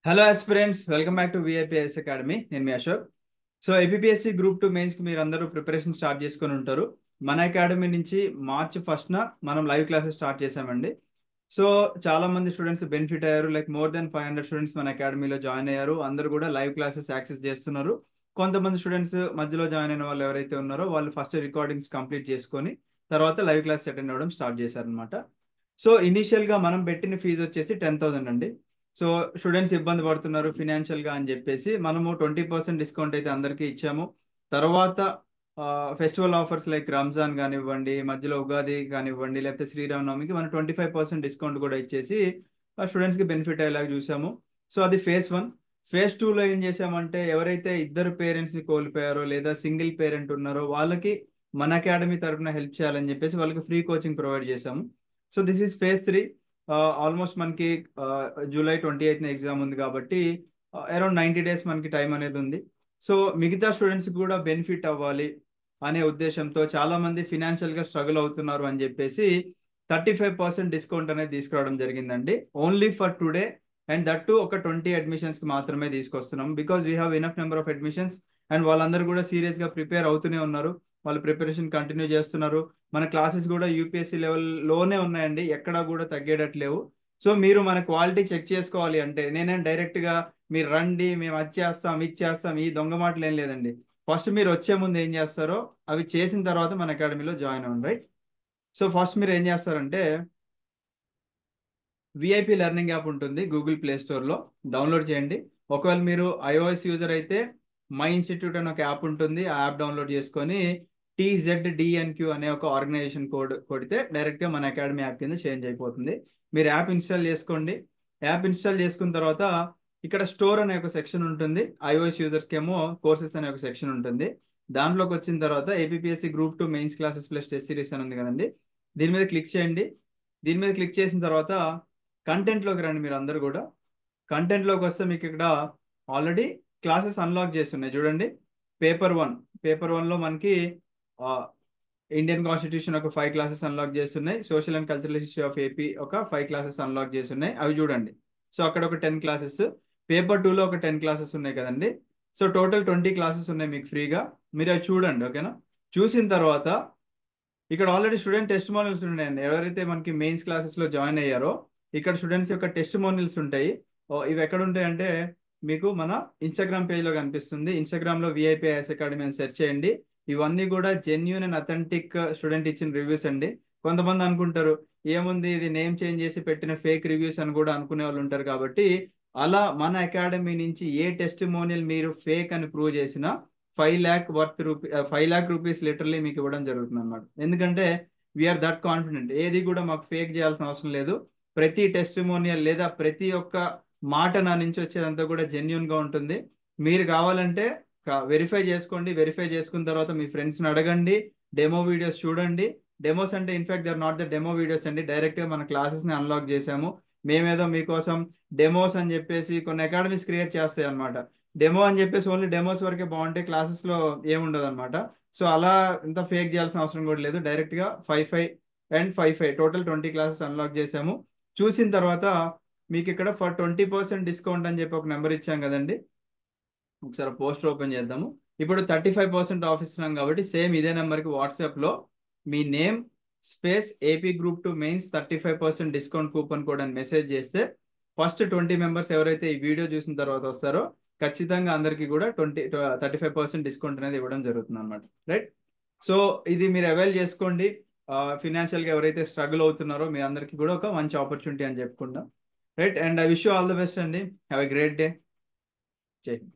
Hello aspirants, welcome back to VIPS academy. నేను మీ Ashok. So APSC group 2 మెయిన్స్కి మీరు అందరూ ప్రిపరేషన్ స్టార్ట్ చేసుకొని ఉంటారు. మన అకాడమీ నుంచి మార్చ్ 1న మనం లైవ్ క్లాసెస్ స్టార్ట్ చేసామండి. సో చాలా మంది స్టూడెంట్స్ బెనిఫిట్ అయ్యారు. లైక్ మోర్ దెన్ 500 స్టూడెంట్స్ మన అకాడమీలో జాయిన్ అయ్యారు. అందరూ కూడా లైవ్ క్లాసెస్ యాక్సెస్ చేస్తున్నారు. కొంతమంది స్టూడెంట్స్ మధ్యలో జాయిన్ అయిన వాళ్ళు ఎవరైతే ఉన్నారో వాళ్ళు ఫస్ట్ రికార్డింగ్స్ కంప్లీట్ చేసుకొని తర్వాత లైవ్ క్లాస్ అటెండ్ అవ్వడం స్టార్ట్ చేశారనమాట. సో ఇనీషియల్గా మనం పెట్టిన ఫీజు వచ్చేసి 10,000 అండి. సో స్టూడెంట్స్ ఇబ్బంది పడుతున్నారు ఫినాన్షియల్గా అని చెప్పేసి మనము 20% డిస్కౌంట్ అయితే అందరికీ ఇచ్చాము. తర్వాత ఫెస్టివల్ ఆఫర్స్ లైక్ రంజాన్ కానివ్వండి, మధ్యలో ఉగాది కానివ్వండి, లేకపోతే శ్రీరామనవమికి మనం 25% డిస్కౌంట్ కూడా ఇచ్చేసి స్టూడెంట్స్కి బెనిఫిట్ అయ్యేలాగా చూసాము. సో అది ఫేజ్ 1. ఫేజ్ 2లో ఏం చేసామంటే ఎవరైతే ఇద్దరు పేరెంట్స్ని కోల్పోయారో లేదా సింగిల్ పేరెంట్ ఉన్నారో వాళ్ళకి మన అకాడమీ తరఫున హెల్ప్ చేయాలని చెప్పేసి వాళ్ళకి ఫ్రీ కోచింగ్ ప్రొవైడ్ చేసాము. So this is phase 3. Almost మనకి జూలై 28న ఎగ్జామ్ ఉంది కాబట్టి అరౌండ్ 90 డేస్ మనకి టైం అనేది ఉంది. సో మిగతా స్టూడెంట్స్ కూడా బెనిఫిట్ అవ్వాలి అనే ఉద్దేశంతో చాలా మంది ఫినాన్షియల్గా స్ట్రగుల్ అవుతున్నారు అని చెప్పేసి 35% డిస్కౌంట్ అనేది తీసుకురావడం జరిగిందండి. Only for today, and that to ఒక 20 అడ్మిషన్స్కి మాత్రమే తీసుకొస్తున్నాం. Because we have enough number of admissions and వాళ్ళందరూ కూడా సీరియస్గా ప్రిపేర్ అవుతూనే ఉన్నారు. వాళ్ళు ప్రిపరేషన్ కంటిన్యూ చేస్తున్నారు. మన క్లాసెస్ కూడా యూపీఎస్సీ లెవెల్లోనే ఉన్నాయండి, ఎక్కడా కూడా తగ్గేటట్లేవు. సో మీరు మన క్వాలిటీ చెక్ చేసుకోవాలి అంటే నేనేం డైరెక్ట్గా మీరు రండి మేము అది చేస్తాం ఇది చేస్తాం ఈ దొంగ మాటలు ఏం లేదండి. ఫస్ట్ మీరు వచ్చే ముందు ఏం చేస్తారో అవి చేసిన తర్వాత మన అకాడమీలో జాయిన్ అవ్వండి, రైట్? సో ఫస్ట్ మీరు ఏం చేస్తారంటే విఐపి లెర్నింగ్ యాప్ ఉంటుంది గూగుల్ ప్లే స్టోర్లో, డౌన్లోడ్ చేయండి. ఒకవేళ మీరు ఐఓఎస్ యూజర్ అయితే మై ఇన్స్టిట్యూట్ అనే ఒక యాప్ ఉంటుంది, ఆ యాప్ డౌన్లోడ్ చేసుకొని TZDNQ అనే ఒక ఆర్గనైజేషన్ కోడ్ కొడితే డైరెక్ట్గా మన అకాడమీ యాప్ కింద చేంజ్ అయిపోతుంది. మీరు యాప్ ఇన్స్టాల్ చేసుకోండి. యాప్ ఇన్స్టాల్ చేసుకున్న తర్వాత ఇక్కడ స్టోర్ అనే ఒక సెక్షన్ ఉంటుంది. ఐఓఎస్ యూజర్స్కి ఏమో కోర్సెస్ అనే ఒక సెక్షన్ ఉంటుంది. దాంట్లోకి వచ్చిన తర్వాత APSC group 2 mains classes plus test series అని ఉంది కదండి, దీని మీద క్లిక్ చేయండి. దీని మీద క్లిక్ చేసిన తర్వాత కంటెంట్లోకి రండి. మీరు అందరు కూడా కంటెంట్లోకి వస్తే మీకు ఇక్కడ ఆల్రెడీ క్లాసెస్ అన్లాక్ చేస్తున్నాయి చూడండి. పేపర్ 1లో మనకి ఇండియన్ కాన్స్టిట్యూషన్ ఒక 5 క్లాసెస్ అన్లాక్ చేస్తున్నాయి. Social and cultural history of AP ఒక 5 క్లాసెస్ అన్లాక్ చేస్తున్నాయి, అవి చూడండి. సో అక్కడ ఒక 10 క్లాసెస్, పేపర్ 2లో ఒక 10 క్లాసెస్ ఉన్నాయి కదండి. సో టోటల్ 20 క్లాసెస్ ఉన్నాయి మీకు ఫ్రీగా. మీరు అవి చూడండి, ఓకేనా? చూసిన తర్వాత ఇక్కడ ఆల్రెడీ స్టూడెంట్ టెస్టిమోనియల్స్ ఉన్నాయండి. ఎవరైతే మనకి మెయిన్స్ క్లాసెస్లో జాయిన్ అయ్యారో ఇక్కడ స్టూడెంట్స్ యొక్క టెస్టిమోనియల్స్ ఉంటాయి. ఇవి ఎక్కడ ఉంటాయి అంటే మీకు మన ఇన్స్టాగ్రామ్ పేజ్లో కనిపిస్తుంది. ఇన్స్టాగ్రామ్లో విఐపిఎస్ అకాడమీ అని సెర్చ్ చేయండి. ఇవన్నీ కూడా జెన్యూన్ అండ్ అథెంటిక్ స్టూడెంట్ ఇచ్చిన రివ్యూస్ అండి. కొంతమంది అనుకుంటారు ఏముంది ఇది నేమ్ చేంజ్ చేసి పెట్టిన ఫేక్ రివ్యూస్ అని కూడా అనుకునే వాళ్ళు ఉంటారు. కాబట్టి అలా మన అకాడమీ నుంచి ఏ టెస్టిమోనియల్ మీరు ఫేక్ అని ప్రూవ్ చేసినా 5 lakh రూపీస్ లిటరలీ మీకు ఇవ్వడం జరుగుతుంది అన్నమాట. ఎందుకంటే వీఆర్ దట్ కాన్ఫిడెంట్, ఏది కూడా మాకు ఫేక్ చేయాల్సిన అవసరం లేదు. ప్రతి టెస్టిమోనియల్ లేదా ప్రతి ఒక్క మాట నా నుంచి వచ్చేదంతా కూడా జెన్యున్గా ఉంటుంది. మీరు కావాలంటే వెరిఫై చేసుకోండి. వెరిఫై చేసుకున్న తర్వాత మీ ఫ్రెండ్స్ని అడగండి, డెమో వీడియోస్ చూడండి. డెమోస్ అంటే in fact they are not the demo videos అండి, డైరెక్ట్గా మన క్లాసెస్ని అన్లాక్ చేసాము. మేమేదో మీకోసం డెమోస్ అని చెప్పేసి కొన్ని అకాడమీస్ క్రియేట్ చేస్తాయి అనమాట. డెమో అని చెప్పేసి ఓన్లీ డెమోస్ వరకే బాగుంటాయి, క్లాసెస్లో ఏముండదు అనమాట. సో అలా ఇంత ఫేక్ చేయాల్సిన అవసరం కూడా లేదు. డైరెక్ట్గా 5 టోటల్ 20 క్లాసెస్ అన్లాక్ చేసాము. చూసిన తర్వాత మీకు ఇక్కడ ఫర్ 20% డిస్కౌంట్ అని చెప్పి ఒక నెంబర్ ఇచ్చాం కదండి. ఒకసారి పోస్టర్ ఓపెన్ చేద్దాము. ఇప్పుడు 35% ఆఫ్ ఇస్తున్నాం కాబట్టి సేమ్ ఇదే నెంబర్కి వాట్సాప్లో మీ name space AP group 2 mains 35% discount coupon code అని మెసేజ్ చేస్తే ఫస్ట్ 20 మెంబర్స్ ఎవరైతే ఈ వీడియో చూసిన తర్వాత వస్తారో ఖచ్చితంగా అందరికీ కూడా 35% డిస్కౌంట్ అనేది ఇవ్వడం జరుగుతుంది అనమాట, రైట్? సో ఇది మీరు అవైల్ చేసుకోండి. ఫినాన్షియల్గా ఎవరైతే స్ట్రగుల్ అవుతున్నారో మీ అందరికీ కూడా ఒక మంచి ఆపర్చునిటీ అని చెప్పుకుంటాం, right? And I wish you all the best అండి. Have a great day. జై హింద్.